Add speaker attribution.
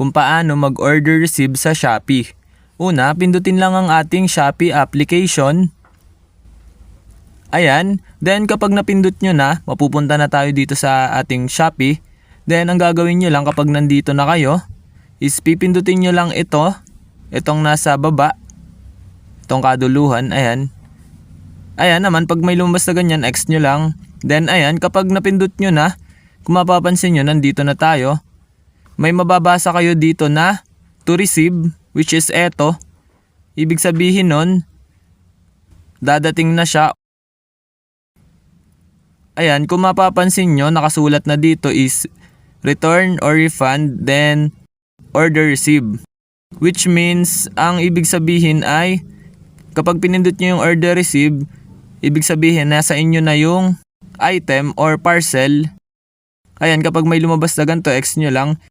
Speaker 1: kung paano mag-order receive sa Shopee. Una, pindutin lang ang ating Shopee application. Ayan, then kapag napindot nyo na, mapupunta na tayo dito sa ating Shopee. Then ang gagawin nyo lang kapag nandito na kayo, is pipindutin nyo lang itong nasa baba, itong kaduluhan, ayan. Ayan naman, pag may lumabas na ganyan, X nyo lang. Then ayan, kapag napindot nyo na, kung mapapansin nyo, nandito na tayo. May mababasa kayo dito na to receive, which is eto. Ibig sabihin nun, dadating na siya. Ayan, kung mapapansin nyo, nakasulat na dito is return or refund, then order receive. Which means, ang ibig sabihin ay, kapag pinindot nyo yung order receive, ibig sabihin nasa inyo na yung item or parcel. Ayan, kapag may lumabas na ganito, X nyo lang.